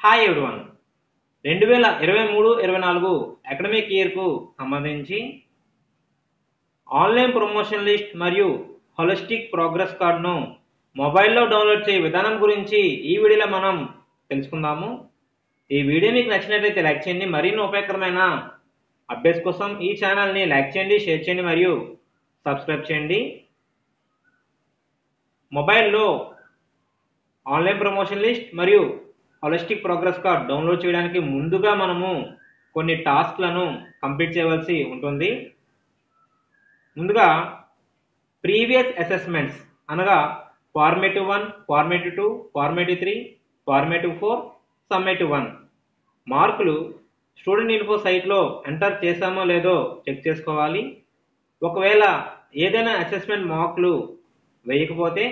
Hi everyone. 2023-24 academic ఇయర్కు సంబంధించి online promotion list మరియు holistic progress కార్డును మొబైల్లో డౌన్లోడ్ చేయ విధానం గురించి ఈ వీడియోలో మనం తెలుసుకుందాము. ఈ వీడియో మీకు నచ్చినట్లయితే లైక్ చేయండి. మరిన్ని ఉపయోగకరమైన అప్డేట్స్ కోసం ఈ ఛానల్ని లైక్ చేయండి, షేర్ చేయండి మరియు సబ్స్క్రైబ్ చేయండి. మొబైల్లో ఆన్లైన్ ప్రమోషన్ లిస్ట్ మరియు హోలిస్టిక్ ప్రోగ్రెస్ కార్డ్ డౌన్లోడ్ చేయడానికి ముందుగా మనము కొన్ని టాస్క్లను కంప్లీట్ చేయవలసి ఉంటుంది. ముందుగా ప్రీవియస్ అసెస్మెంట్స్ అనగా formative 1, formative 2, formative 3, formative 4, summative 1 మార్కులు స్టూడెంట్ ఇన్ఫో సైట్లో ఎంటర్ చేశామో లేదో చెక్ చేసుకోవాలి. ఒకవేళ ఏదైనా అసెస్మెంట్ మార్కులు వేయకపోతే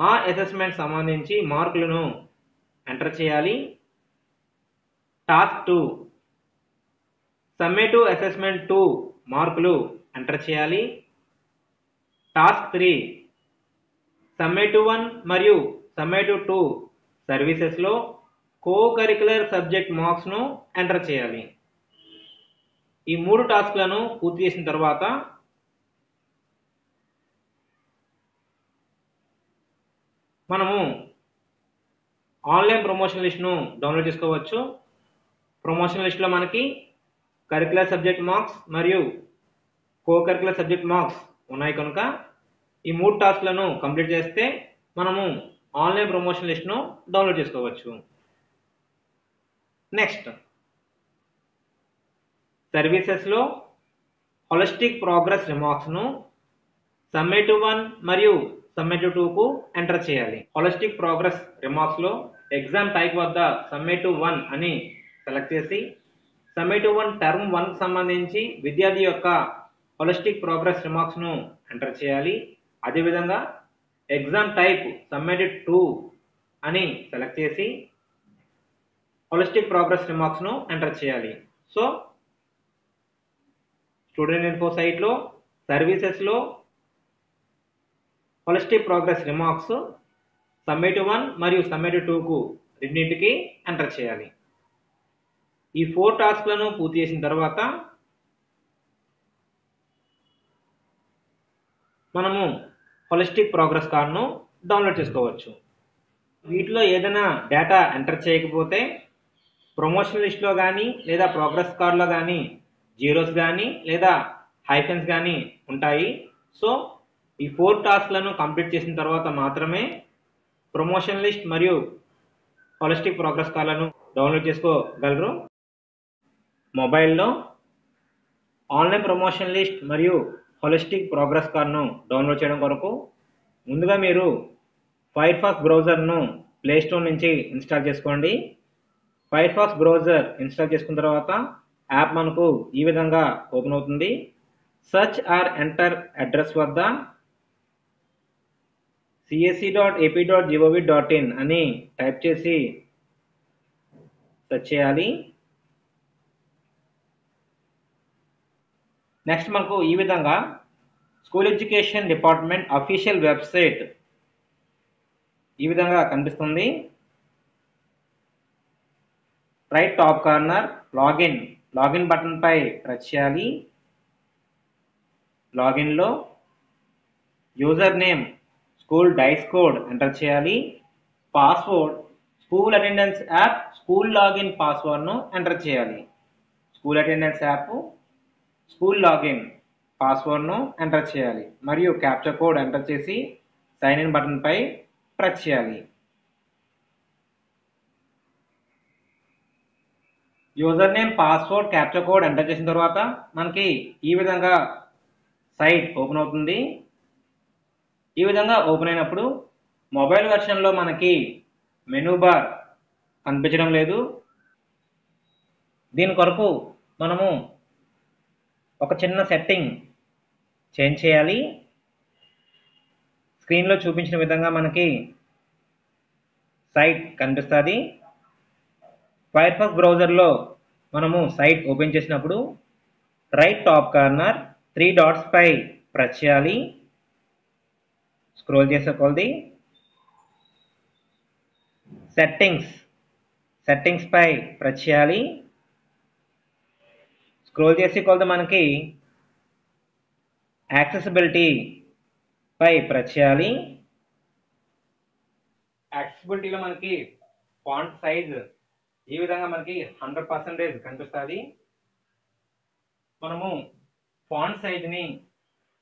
ఆ అసెస్మెంట్ సంబంధించి మార్కులను ఎంటర్ చేయాలి. టాస్క్ 2 సమ్మేటివ్ అసెస్మెంట్ 2 మార్కులు ఎంటర్ చేయాలి. టాస్క్ 3 సమ్మేటివ్ 1 మరియు సమ్మేటివ్ 2 సర్వీసెస్లో కో కరిక్యులర్ సబ్జెక్ట్ మార్క్స్ను ఎంటర్ చేయాలి. ఈ 3 టాస్క్లను పూర్తి చేసిన తర్వాత మనము ఆన్లైన్ ప్రమోషన్ లిస్ట్ను డౌన్లోడ్ చేసుకోవచ్చు. ప్రమోషన్ లిస్ట్లో మనకి కరిక్యులర్ సబ్జెక్ట్ మార్క్స్ మరియు కో కరిక్యులర్ సబ్జెక్ట్ మార్క్స్ ఉన్నాయి కనుక ఈ 3 టాస్క్లను కంప్లీట్ చేస్తే మనము ఆన్లైన్ ప్రమోషన్ లిస్ట్ను డౌన్లోడ్ చేసుకోవచ్చు. నెక్స్ట్ సర్వీసెస్లో హోలిస్టిక్ ప్రోగ్రెస్ రిమార్క్స్ను సమ్మేటివ్ 1 మరియు సమ్మేటివ్ 2కు ఎంటర్ చేయాలి. హోలిస్టిక్ ప్రోగ్రెస్ రిమార్క్స్లో ఎగ్జామ్ టైప్ వద్ద సమ్మేటివ్ 1 అని సెలెక్ట్ చేసి సమ్మేటివ్ 1 టర్మ్ 1కి సంబంధించి విద్యార్థి యొక్క హోలిస్టిక్ ప్రోగ్రెస్ రిమార్క్స్ను ఎంటర్ చేయాలి. అదేవిధంగా ఎగ్జామ్ టైప్ సమ్మేటివ్ 2 అని సెలెక్ట్ చేసి హోలిస్టిక్ ప్రోగ్రెస్ రిమార్క్స్ను ఎంటర్ చేయాలి. సో స్టూడెంట్ ఇన్ఫో సైట్లో సర్వీసెస్లో హోలిస్టిక్ ప్రోగ్రెస్ రిమార్క్స్ సమ్మేటివ్ 1 మరియు సమ్మేటివ్ 2కు రెండింటికి ఎంటర్ చేయాలి. ఈ 4 టాస్క్లను పూర్తి చేసిన తర్వాత మనము హోలిస్టిక్ ప్రోగ్రెస్ కార్డును డౌన్లోడ్ చేసుకోవచ్చు. వీటిలో ఏదైనా డేటా ఎంటర్ చేయకపోతే ప్రమోషన్ లిస్ట్లో కానీ లేదా ప్రోగ్రెస్ కార్డులో కానీ జీరోస్ కానీ లేదా హైఫెన్స్ కానీ ఉంటాయి. సో ఈ 4 టాస్క్లను కంప్లీట్ చేసిన తర్వాత మాత్రమే ప్రమోషన్ లిస్ట్ మరియు హోలిస్టిక్ ప్రోగ్రెస్ కార్డులను డౌన్లోడ్ చేసుకోగలరు. మొబైల్లో ఆన్లైన్ ప్రమోషన్ లిస్ట్ మరియు హోలిస్టిక్ ప్రోగ్రెస్ కార్డును డౌన్లోడ్ చేయడం కొరకు ముందుగా మీరు ఫైర్ ఫాక్స్ బ్రౌజర్ను ప్లేస్టోర్ నుంచి ఇన్స్టాల్ చేసుకోండి. ఫైర్ ఫాక్స్ బ్రౌజర్ ఇన్స్టాల్ చేసుకున్న తర్వాత యాప్ మనకు ఈ విధంగా ఓపెన్ అవుతుంది. సెర్చ్ ఆర్ ఎంటర్ అడ్రస్ వద్ద csc.ap.gov.in అని టైప్ చేసి సెర్చ్ చేయాలి. నెక్స్ట్ మనకు ఈ విధంగా school education department official website ఈ విధంగా కనిపిస్తుంది. Right top corner login button పై ప్రెస్ చేయాలి. లాగిన్లో user name school DISE code enter చేయాలి. Password school attendance app school login పాస్వర్డ్ను ఎంటర్ చేయాలి. School attendance app school login పాస్వర్డ్ను ఎంటర్ చేయాలి మరియు క్యాప్చర్ కోడ్ ఎంటర్ చేసి సైన్ ఇన్ బటన్ పై ప్రెస్ చేయాలి. User name, password, captcha code enter చేసిన తర్వాత మనకి ఈ విధంగా సైట్ ఓపెన్ అవుతుంది. ఈ విధంగా ఓపెన్ అయినప్పుడు మొబైల్ వెర్షన్లో మనకి మెనూ బార్ కనిపించడం లేదు. దీని కొరకు మనము ఒక చిన్న సెట్టింగ్ చేంజ్ చేయాలి. స్క్రీన్లో చూపించిన విధంగా మనకి సైట్ కనిపిస్తుంది. ఫైర్ ఫాక్స్ బ్రౌజర్లో మనము సైట్ ఓపెన్ చేసినప్పుడు రైట్ టాప్ కార్నర్ 3 డాట్స్ పై ప్రెస్ చేయాలి. స్క్రోల్ చేసే కొలది సెట్టింగ్స్ సెట్టింగ్స్ పై ప్రెస్ చేయాలి. స్క్రోల్ చేసి కొలత మనకి యాక్సెసిబిలిటీ పై ప్రెస్ చేయాలి. యాక్సెసిబిలిటీలో మనకి ఫాంట్ సైజ్ ఈ విధంగా మనకి 100% కనిపిస్తుంది. మనము ఫాంట్ సైజ్ని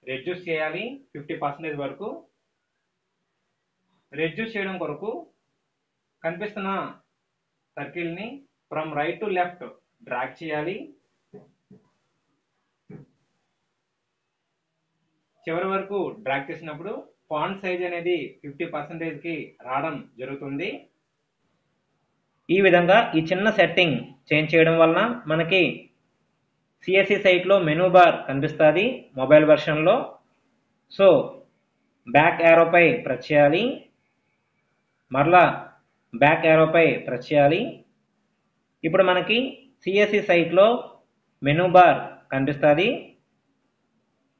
రెడ్యూస్ చేయాలి 50% వరకు. రెడ్యూస్ చేయడం కొరకు కనిపిస్తున్న సర్కిల్ని from right to left drag చేయాలి. చివరి వరకు డ్రాగ్ చేసినప్పుడు ఫాంట్ సైజ్ అనేది 50%కి రావడం జరుగుతుంది. ఈ విధంగా ఈ చిన్న సెట్టింగ్ చేంజ్ చేయడం వలన మనకి సిఎస్సి సైట్లో మెనూ బార్ కనిపిస్తుంది మొబైల్ వెర్షన్లో. సో బ్యాక్ యారోపై ప్రెస్ చేయాలి, మరలా బ్యాక్ యారోపై ప్రెస్ చేయాలి. ఇప్పుడు మనకి సిఎస్సి సైట్లో మెనూ బార్ కనిపిస్తుంది.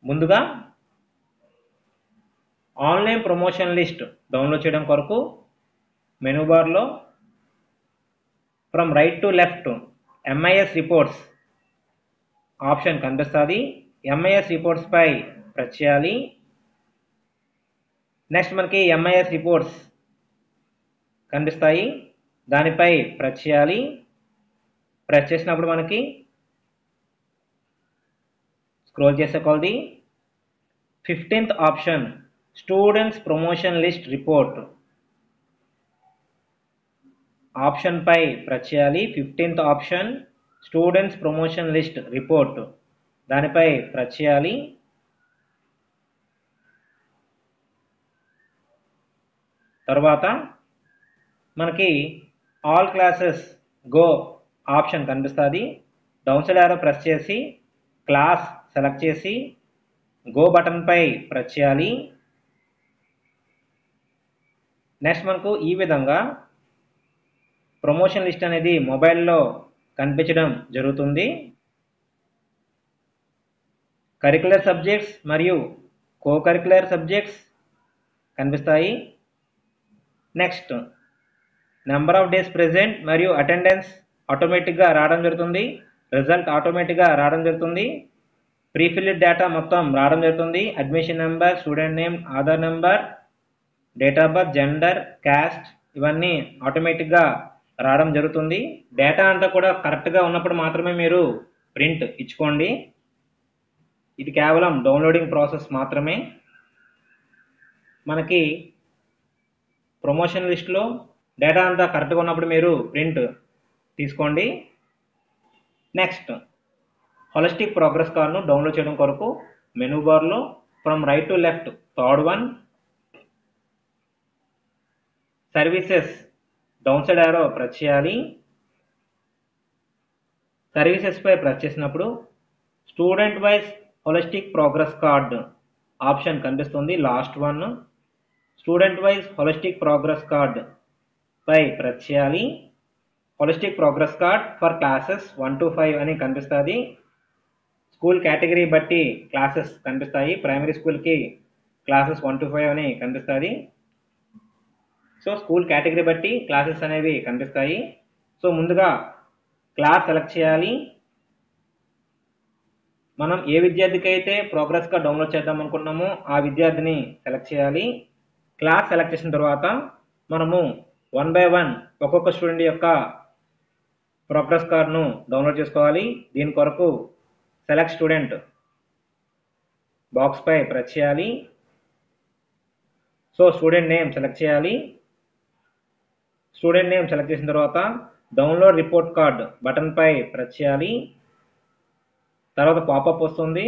ముందుగా ఆన్లైన్ ప్రమోషన్ లిస్ట్ డౌన్లోడ్ చేయడం కొరకు మెనూ బార్లో from right to left MIS reports option కనిపిస్తుంది. ఎంఐఎస్ రిపోర్ట్స్ పై ప్రెస్ చేయాలి. నెక్స్ట్ మనకి ఎంఐఎస్ రిపోర్ట్స్ కనిపిస్తాయి, దానిపై ప్రెస్ చేయాలి. ప్రెస్ చేసినప్పుడు మనకి స్క్రోల్ చేసే కొలది 15th option students promotion list report option పై ప్రెస్ చేయాలి. 15th option students promotion list report దానిపై ప్రెస్ చేయాలి. తర్వాత మనకి ఆల్ క్లాసెస్ గో ఆప్షన్ కనిపిస్తుంది. డౌన్ సైడ్ యారో ప్రెస్ చేసి క్లాస్ సెలెక్ట్ చేసి గో బటన్ పై ప్రెస్ చేయాలి. నెక్స్ట్ మనకు ఈ విధంగా ప్రమోషన్ లిస్ట్ అనేది మొబైల్లో కనిపించడం జరుగుతుంది. కరిక్యులర్ సబ్జెక్ట్స్ మరియు కో కరిక్యులర్ సబ్జెక్ట్స్ కనిపిస్తాయి. Next number of days present మరియు అటెండెన్స్ ఆటోమేటిక్గా రావడం జరుగుతుంది. రిజల్ట్ ఆటోమేటిక్గా రావడం జరుగుతుంది. ప్రీఫిల్డ్ డేటా మొత్తం రావడం జరుగుతుంది. Admission number, student name, Aadhaar number, date of birth, gender, caste ఇవన్నీ ఆటోమేటిక్గా రావడం జరుగుతుంది. డేటా అంతా కూడా కరెక్ట్గా ఉన్నప్పుడు మాత్రమే మీరు ప్రింట్ ఇచ్చుకోండి. ఇది కేవలం డౌన్లోడింగ్ ప్రాసెస్ మాత్రమే. మనకి ప్రమోషన్ లిస్ట్లో డేటా అంతా కరెక్ట్గా ఉన్నప్పుడు మీరు ప్రింట్ తీసుకోండి. నెక్స్ట్ హోలిస్టిక్ ప్రోగ్రెస్ కార్డ్ను డౌన్లోడ్ చేయడం కొరకు మెనూ బార్లో from right to left third one services down side arrow press చేయాలి. సర్వీసెస్ పై ప్రెస్ చేసినప్పుడు student wise holistic progress card option కనిపిస్తుంది. Last one student wise holistic progress card పై press చేయాలి. Holistic progress card for classes 1 to 5 అని కనిపిస్తుంది. School category బట్టి classes కనిపిస్తాయి. ప్రైమరీ స్కూల్కి క్లాసెస్ 1 to 5 అని కనిపిస్తుంది. సో స్కూల్ కేటగిరీ బట్టి క్లాసెస్ అనేవి కనిపిస్తాయి. సో ముందుగా క్లాస్ సెలెక్ట్ చేయాలి. మనం ఏ విద్యార్థికి అయితే ప్రోగ్రెస్ కార్డ్ డౌన్లోడ్ చేద్దాం అనుకున్నామో ఆ విద్యార్థిని సెలెక్ట్ చేయాలి. క్లాస్ సెలెక్ట్ చేసిన తర్వాత మనము 1 by 1 ఒక్కొక్క స్టూడెంట్ యొక్క ప్రోగ్రెస్ కార్డ్ను డౌన్లోడ్ చేసుకోవాలి. దీని కొరకు సెలెక్ట్ స్టూడెంట్ బాక్స్ పై ప్రెస్ చేయాలి. సో స్టూడెంట్ నేమ్ సెలెక్ట్ చేయాలి. స్టూడెంట్ నేమ్ సెలెక్ట్ చేసిన తర్వాత డౌన్లోడ్ రిపోర్ట్ కార్డ్ బటన్ పై ప్రెస్ చేయాలి. తర్వాత పాపప్ వస్తుంది.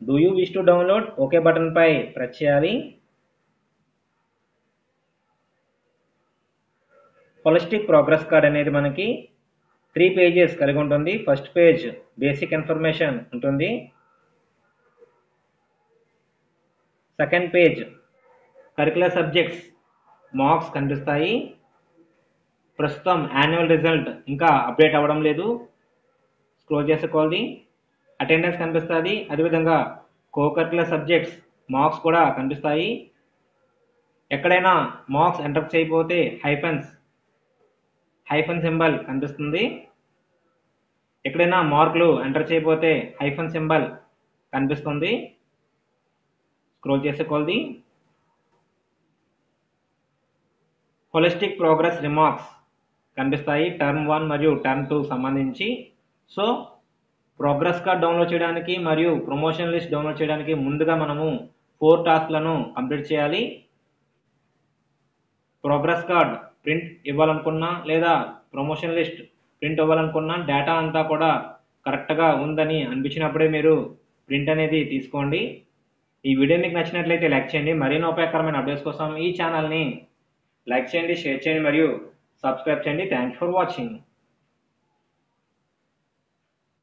Do you wish to download okay button పై ప్రెస్ చేయాలి. హోలిస్టిక్ ప్రోగ్రెస్ కార్డ్ అనేది మనకి 3 pages కలిగి ఉంటుంది. ఫస్ట్ పేజ్ బేసిక్ ఇన్ఫర్మేషన్ ఉంటుంది. Second page curricular subjects marks కనిపిస్తాయి. ప్రస్తుతం యాన్యువల్ రిజల్ట్ ఇంకా అప్డేట్ అవ్వడం లేదు. స్క్రోల్ చేసుకోవాలి. అటెండెన్స్ కనిపిస్తుంది. అదేవిధంగా కో కరిక్యులర్ సబ్జెక్ట్స్ మార్క్స్ కూడా కనిపిస్తాయి. ఎక్కడైనా మార్క్స్ ఎంటర్ చేయకపోతే హైఫెన్స్ హైఫన్ సింబల్ కనిపిస్తుంది. ఎక్కడైనా మార్కులు ఎంటర్ చేయకపోతే హైఫన్ సింబల్ కనిపిస్తుంది. స్క్రోల్ చేసే కొలది హోలిస్టిక్ ప్రోగ్రెస్ రిమార్క్స్ కనిపిస్తాయి టర్మ్ 1 మరియు టర్మ్ 2 సంబంధించి. సో ప్రోగ్రెస్ కార్డ్ డౌన్లోడ్ చేయడానికి మరియు ప్రమోషన్ లిస్ట్ డౌన్లోడ్ చేయడానికి ముందుగా మనము 4 టాస్క్లను కంప్లీట్ చేయాలి. ప్రోగ్రెస్ కార్డ్ ప్రింట్ ఇవ్వాలనుకున్నా లేదా ప్రమోషన్ లిస్ట్ ప్రింట్ అవ్వాలనుకున్నా డేటా అంతా కూడా కరెక్ట్గా ఉందని అనిపించినప్పుడే మీరు ప్రింట్ అనేది తీసుకోండి. ఈ వీడియో మీకు నచ్చినట్లయితే లైక్ చేయండి. మరిన్ని ఉపయోగకరమైన అప్డేట్స్ కోసం ఈ ఛానల్ని లైక్ చేయండి, షేర్ చేయండి మరియు సబ్స్క్రైబ్ చేయండి. Thank you for watching.